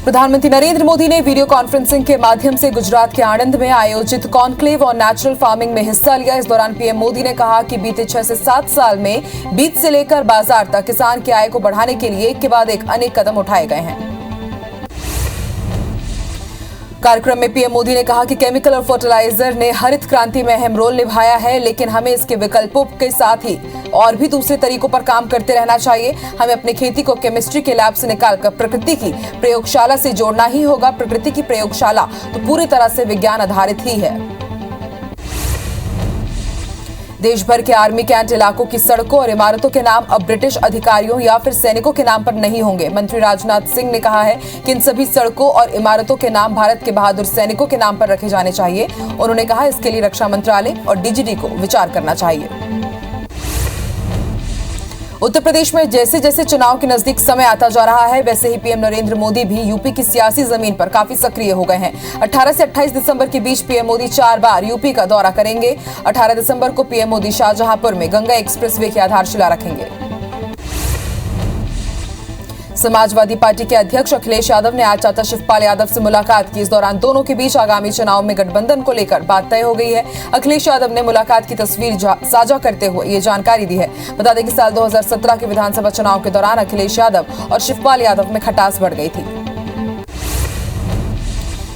प्रधानमंत्री नरेंद्र मोदी ने video conferencing के माध्यम से गुजरात के आणंद में आयोजित कॉन्क्लेव ऑन नेचुरल फार्मिंग में हिस्सा लिया। इस दौरान पीएम मोदी ने कहा कि बीते 6 से 7 साल में बीज से लेकर बाजार तक किसान की आय को बढ़ाने के लिए एक के बाद एक अनेक कदम उठाए गए हैं। कार्यक्रम में पीएम मोदी ने कहा कि केमिकल और फर्टिलाइजर ने हरित क्रांति में अहम रोल निभाया है, लेकिन हमें इसके विकल्पों के साथ ही और भी दूसरे तरीकों पर काम करते रहना चाहिए। हमें अपनी खेती को केमिस्ट्री के लैब से निकालकर प्रकृति की प्रयोगशाला से जोड़ना ही होगा। प्रकृति की प्रयोगशाला तो पूरी तरह से विज्ञान आधारित ही है। देश भर के आर्मी कैंट इलाकों की सड़कों और इमारतों के नाम अब ब्रिटिश अधिकारियों या फिर सैनिकों के नाम पर नहीं होंगे। मंत्री राजनाथ सिंह ने कहा है कि इन सभी सड़कों और इमारतों के नाम भारत के बहादुर सैनिकों के नाम पर रखे जाने चाहिए। उन्होंने कहा इसके लिए रक्षा मंत्रालय और डीजीडी को विचार करना चाहिए। उत्तर प्रदेश में जैसे जैसे चुनाव के नजदीक समय आता जा रहा है, वैसे ही पीएम नरेंद्र मोदी भी यूपी की सियासी जमीन पर काफी सक्रिय हो गए हैं। 18 से 28 दिसंबर के बीच पीएम मोदी 4 बार यूपी का दौरा करेंगे। 18 दिसंबर को पीएम मोदी शाहजहांपुर में गंगा एक्सप्रेसवे की आधारशिला रखेंगे। समाजवादी पार्टी के अध्यक्ष अखिलेश यादव ने आज चाचा शिवपाल यादव से मुलाकात की। इस दौरान दोनों के बीच आगामी चुनाव में गठबंधन को लेकर बात तय हो गई है। अखिलेश यादव ने मुलाकात की तस्वीर साझा करते हुए ये जानकारी दी है। बता दें कि साल 2017 के विधानसभा चुनाव के दौरान अखिलेश यादव और शिवपाल यादव में खटास बढ़ गई थी।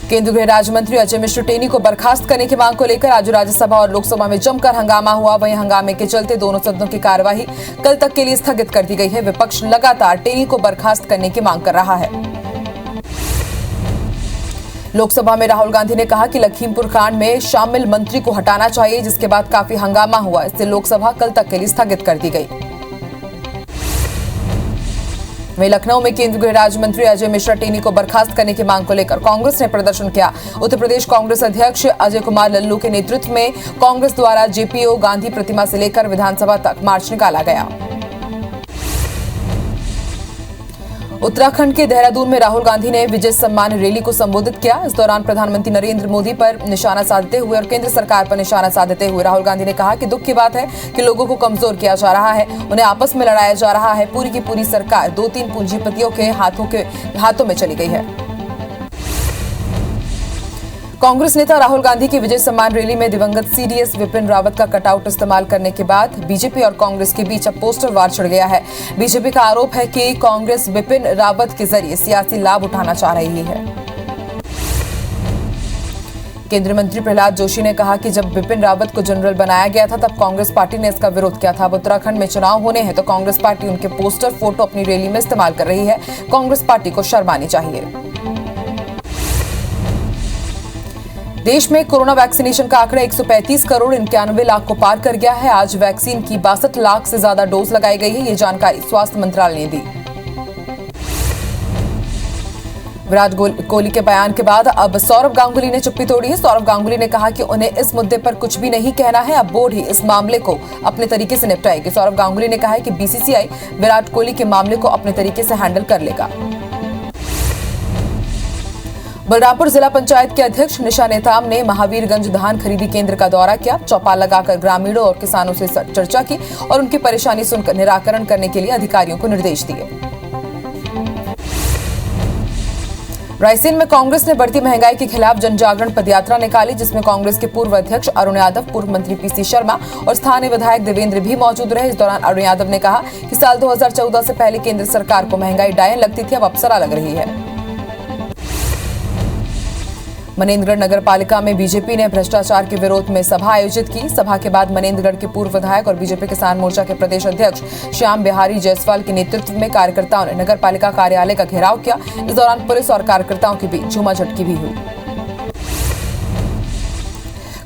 केंद्रीय गृह राज्य मंत्री अजय मिश्र टेनी को बर्खास्त करने की मांग को लेकर आज राज्यसभा और लोकसभा में जमकर हंगामा हुआ। वहीं हंगामे के चलते दोनों सदनों की कार्यवाही कल तक के लिए स्थगित कर दी गई है। विपक्ष लगातार टेनी को बर्खास्त करने की मांग कर रहा है। लोकसभा में राहुल गांधी ने कहा कि लखीमपुर कांड में शामिल मंत्री को हटाना चाहिए, जिसके बाद काफी हंगामा हुआ। इससे लोकसभा कल तक के लिए स्थगित कर दी गई। वहीं लखनऊ में केंद्रीय गृह राज्य मंत्री अजय मिश्रा टेनी को बर्खास्त करने की मांग को लेकर कांग्रेस ने प्रदर्शन किया। उत्तर प्रदेश कांग्रेस अध्यक्ष अजय कुमार लल्लू के नेतृत्व में कांग्रेस द्वारा जेपीओ गांधी प्रतिमा से लेकर विधानसभा तक मार्च निकाला गया। उत्तराखंड के देहरादून में राहुल गांधी ने विजय सम्मान रैली को संबोधित किया। इस दौरान प्रधानमंत्री नरेंद्र मोदी पर निशाना साधते हुए और केंद्र सरकार पर निशाना साधते हुए राहुल गांधी ने कहा कि दुख की बात है कि लोगों को कमजोर किया जा रहा है, उन्हें आपस में लड़ाया जा रहा है। पूरी की पूरी सरकार 2-3 पूंजीपतियों के हाथों में चली गई है। कांग्रेस नेता राहुल गांधी की विजय सम्मान रैली में दिवंगत सीडीएस विपिन रावत का कटआउट इस्तेमाल करने के बाद बीजेपी और कांग्रेस के बीच अब पोस्टर वार छिड़ गया है। बीजेपी का आरोप है कि कांग्रेस विपिन रावत के जरिए सियासी लाभ उठाना चाह रही है। केंद्रीय मंत्री प्रहलाद जोशी ने कहा कि जब विपिन रावत को जनरल बनाया गया था तब कांग्रेस पार्टी ने इसका विरोध किया था। अब उत्तराखंड में चुनाव होने हैं तो कांग्रेस पार्टी उनके पोस्टर फोटो अपनी रैली में इस्तेमाल कर रही है। कांग्रेस पार्टी को शर्म आनी चाहिए। देश में कोरोना वैक्सीनेशन का आंकड़ा 135 करोड़ 91 लाख को पार कर गया है। आज वैक्सीन की 62 लाख से ज्यादा डोज लगाई गई है। ये जानकारी स्वास्थ्य मंत्रालय ने दी। विराट कोहली के बयान के बाद अब सौरव गांगुली ने चुप्पी तोड़ी है। सौरव गांगुली ने कहा कि उन्हें इस मुद्दे पर कुछ भी नहीं कहना है, अब बोर्ड ही इस मामले को अपने तरीके से निपटाएगी। सौरव गांगुली ने कहा है कि बीसीसीआई विराट कोहली के मामले को अपने तरीके से हैंडल कर लेगा। बलरामपुर जिला पंचायत के अध्यक्ष निशा नेताम ने महावीरगंज धान खरीदी केंद्र का दौरा किया। चौपाल लगाकर ग्रामीणों और किसानों से चर्चा की और उनकी परेशानी सुनकर निराकरण करने के लिए अधिकारियों को निर्देश दिए। रायसेन में कांग्रेस ने बढ़ती महंगाई के खिलाफ जनजागरण पदयात्रा निकाली, जिसमें कांग्रेस के पूर्व अध्यक्ष अरुण यादव, पूर्व मंत्री पीसी शर्मा और स्थानीय विधायक देवेंद्र भी मौजूद रहे। इस दौरान अरुण यादव ने कहा कि साल 2014 से पहले केंद्र सरकार को महंगाई डायन लगती थी, अब अप्सरा लग रही है। मनेंद्रगढ़ नगर पालिका में बीजेपी ने भ्रष्टाचार के विरोध में सभा आयोजित की। सभा के बाद मनेंद्रगढ़ के पूर्व विधायक और बीजेपी किसान मोर्चा के प्रदेश अध्यक्ष श्याम बिहारी जायसवाल के नेतृत्व में कार्यकर्ताओं ने नगर पालिका कार्यालय का घेराव किया। इस दौरान पुलिस और कार्यकर्ताओं के बीच झूमाझटकी भी हुई।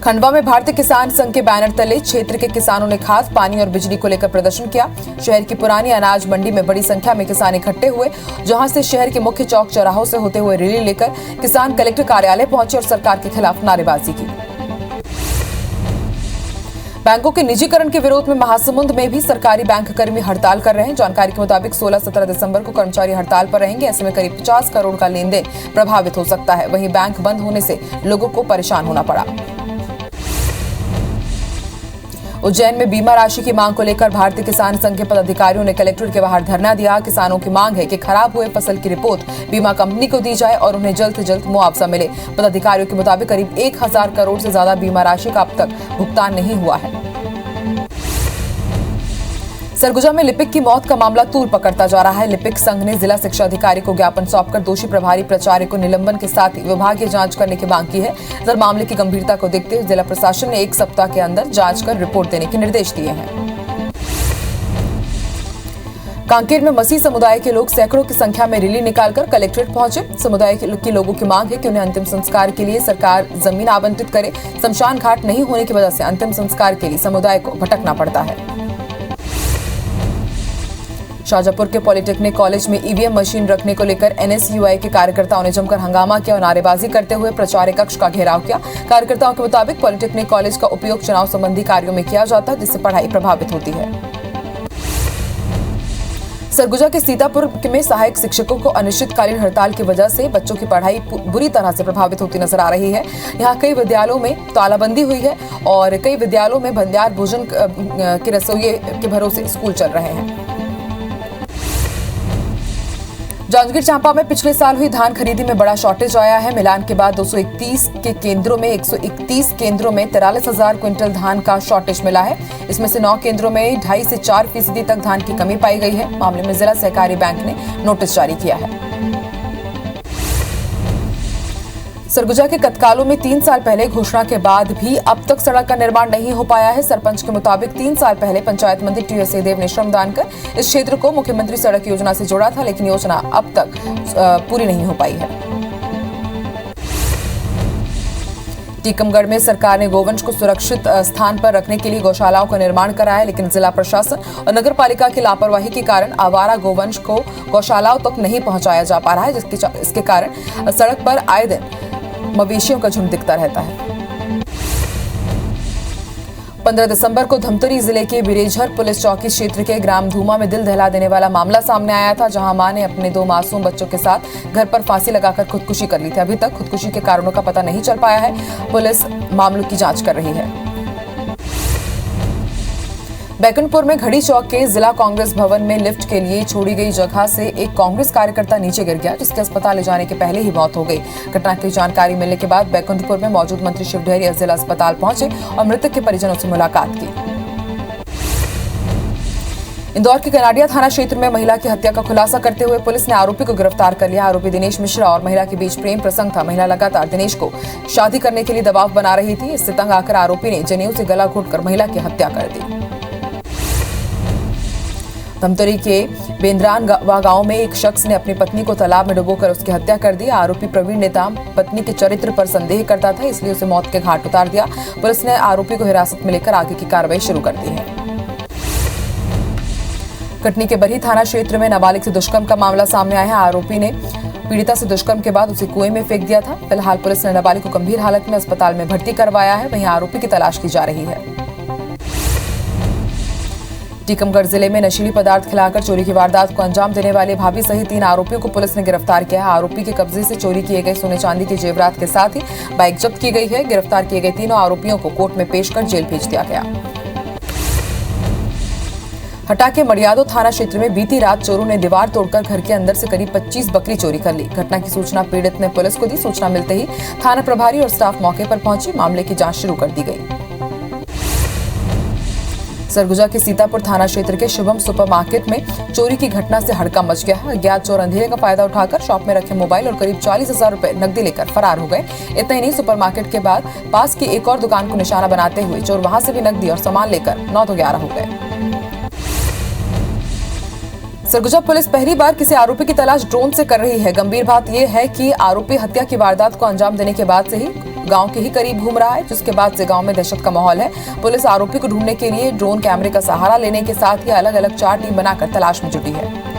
खंडवा में भारतीय किसान संघ के बैनर तले क्षेत्र के किसानों ने खाद, पानी और बिजली को लेकर प्रदर्शन किया। शहर की पुरानी अनाज मंडी में बड़ी संख्या में किसान इकट्ठे हुए, जहां से शहर के मुख्य चौक चौराहों से होते हुए रैली लेकर किसान कलेक्टर कार्यालय पहुंचे और सरकार के खिलाफ नारेबाजी की। बैंकों के निजीकरण के विरोध में महासमुंद में भी सरकारी बैंक कर्मी हड़ताल कर रहे हैं। जानकारी के मुताबिक 16-17 दिसंबर को कर्मचारी हड़ताल पर रहेंगे। ऐसे में करीब 50 करोड़ का लेन देन प्रभावित हो सकता है। वहीं बैंक बंद होने से लोगों को परेशान होना पड़ा। उज्जैन में बीमा राशि की मांग को लेकर भारतीय किसान संघ के पदाधिकारियों ने कलेक्ट्रेट के बाहर धरना दिया। किसानों की मांग है कि खराब हुए फसल की रिपोर्ट बीमा कंपनी को दी जाए और उन्हें जल्द से जल्द मुआवजा मिले। पदाधिकारियों के मुताबिक करीब 1000 करोड़ से ज्यादा बीमा राशि का अब तक भुगतान नहीं हुआ है। सरगुजा में लिपिक की मौत का मामला तूल पकड़ता जा रहा है। लिपिक संघ ने जिला शिक्षा अधिकारी को ज्ञापन सौंपकर दोषी प्रभारी प्राचार्य को निलंबन के साथ ही विभागीय जांच करने की मांग की है। इधर मामले की गंभीरता को देखते हुए जिला प्रशासन ने 1 सप्ताह के अंदर जांच कर रिपोर्ट देने के निर्देश दिए हैं। कांकेर में मसीह समुदाय के लोग सैकड़ों की संख्या में रैली निकालकर कलेक्ट्रेट पहुंचे। समुदाय के लोगों की मांग है कि उन्हें अंतिम संस्कार के लिए सरकार जमीन आवंटित करे। शमशान घाट नहीं होने की वजह से अंतिम संस्कार के लिए समुदाय को भटकना पड़ता है। शाहजहांपुर के पॉलिटेक्निक कॉलेज में ईवीएम मशीन रखने को लेकर एनएसयूआई के कार्यकर्ताओं ने जमकर हंगामा किया और नारेबाजी करते हुए प्राचार्य कक्ष का घेराव किया। कार्यकर्ताओं के मुताबिक पॉलिटेक्निक कॉलेज का उपयोग चुनाव संबंधी कार्यों में किया जाता है, जिससे पढ़ाई प्रभावित होती है। सरगुजा के सीतापुर में सहायक शिक्षकों को अनिश्चितकालीन हड़ताल की वजह से बच्चों की पढ़ाई बुरी तरह से प्रभावित होती नजर आ रही है। यहाँ कई विद्यालयों में तालाबंदी हुई है और कई विद्यालयों में भंडार भोजन के रसोइये के भरोसे स्कूल चल रहे हैं। जांजगीर चांपा में पिछले साल हुई धान खरीदी में बड़ा शॉर्टेज आया है। मिलान के बाद 231 के केंद्रों में 131 केंद्रों में 43,000 क्विंटल धान का शॉर्टेज मिला है। इसमें से 9 केंद्रों में 2.5 से 4% तक धान की कमी पाई गई है। मामले में जिला सहकारी बैंक ने नोटिस जारी किया है। सरगुजा के कतकालों में 3 साल पहले घोषणा के बाद भी अब तक सड़क का निर्माण नहीं हो पाया है। सरपंच के मुताबिक 3 साल पहले पंचायत मंत्री टीएस देव ने श्रमदान कर इस क्षेत्र को मुख्यमंत्री सड़क योजना से जोड़ा था, लेकिन योजना अब तक पूरी नहीं हो पाई है। टीकमगढ़ में सरकार ने गोवंश को सुरक्षित स्थान पर रखने के लिए गौशालाओं का निर्माण कराया, लेकिन जिला प्रशासन और नगर पालिका की लापरवाही के कारण आवारा गोवंश को गौशालाओं तक नहीं पहुंचाया जा पा रहा है, इसके कारण सड़क पर आए दिन मवेशियों का झुंड दिखता रहता है। 15 दिसंबर को धमतरी जिले के बिरेझर पुलिस चौकी क्षेत्र के ग्राम धूमा में दिल दहला देने वाला मामला सामने आया था, जहां मां ने अपने 2 मासूम बच्चों के साथ घर पर फांसी लगाकर खुदकुशी कर ली थी। अभी तक खुदकुशी के कारणों का पता नहीं चल पाया है। पुलिस मामलों की जांच कर रही है। बैकुंठपुर में घड़ी चौक के जिला कांग्रेस भवन में लिफ्ट के लिए छोड़ी गई जगह से एक कांग्रेस कार्यकर्ता नीचे गिर गया, जिसके अस्पताल ले जाने के पहले ही मौत हो गई। घटना की जानकारी मिलने के बाद बैकुंठपुर में मौजूद मंत्री शिव डहरिया जिला अस्पताल पहुंचे और मृतक के परिजनों से मुलाकात की। इंदौर के कनाडिया थाना क्षेत्र में महिला की हत्या का खुलासा करते हुए पुलिस ने आरोपी को गिरफ्तार कर लिया। आरोपी दिनेश मिश्रा और महिला के बीच प्रेम प्रसंग था। महिला लगातार दिनेश को शादी करने के लिए दबाव बना रही थी। इससे तंग आकर आरोपी ने जनेऊ से गला घोंटकर महिला की हत्या कर दी। धमतरी के बेंद्रानवा गांव में एक शख्स ने अपनी पत्नी को तालाब में डुबोकर उसकी हत्या कर दी। आरोपी प्रवीण नेताम पत्नी के चरित्र पर संदेह करता था, इसलिए उसे मौत के घाट उतार दिया। पुलिस ने आरोपी को हिरासत में लेकर आगे की कार्रवाई शुरू कर दी है। कटनी के बरही थाना क्षेत्र में नाबालिग से दुष्कर्म का मामला सामने आया है। आरोपी ने पीड़िता से दुष्कर्म के बाद उसे कुएं में फेंक दिया था। फिलहाल पुलिस ने नाबालिग को गंभीर हालत में अस्पताल में भर्ती करवाया है। वहीं आरोपी की तलाश की जा रही है। टीकमगढ़ जिले में नशीली पदार्थ खिलाकर चोरी की वारदात को अंजाम देने वाले भाभी सहित 3 आरोपियों को पुलिस ने गिरफ्तार किया है। आरोपी के कब्जे से चोरी किए गए सोने चांदी के जेवरात के साथ ही बाइक जब्त की गई है। गिरफ्तार किए गए तीनों आरोपियों को कोर्ट में पेश कर जेल भेज दिया गया। हटा के मड़ियादो थाना क्षेत्र में बीती रात चोरों ने दीवार तोड़कर घर के अंदर से करीब 25 बकरी चोरी कर ली। घटना की सूचना पीड़ित ने पुलिस को दी। सूचना मिलते ही थाना प्रभारी और स्टाफ मौके पर पहुंची। मामले की जांच शुरू कर दी गई। सरगुजा के सीतापुर थाना क्षेत्र के शुभम सुपरमार्केट में चोरी की घटना से हड़कंप मच गया। अज्ञात चोर अंधेरे का फायदा उठाकर शॉप में रखे मोबाइल और करीब 40,000 रुपए नकदी लेकर फरार हो गए। इतना ही नहीं, सुपरमार्केट के बाद पास की एक और दुकान को निशाना बनाते हुए चोर वहां से भी नकदी और सामान लेकर 9 तो 11 हो गए। सरगुजा पुलिस पहली बार किसी आरोपी की तलाश ड्रोन से कर रही है। गंभीर बात यह है कि आरोपी हत्या की वारदात को अंजाम देने के बाद से ही गांव के ही करीब घूम रहा है, जिसके बाद से गांव में दहशत का माहौल है। पुलिस आरोपी को ढूंढने के लिए ड्रोन कैमरे का सहारा लेने के साथ ही अलग अलग 4 टीम बनाकर तलाश में जुटी है।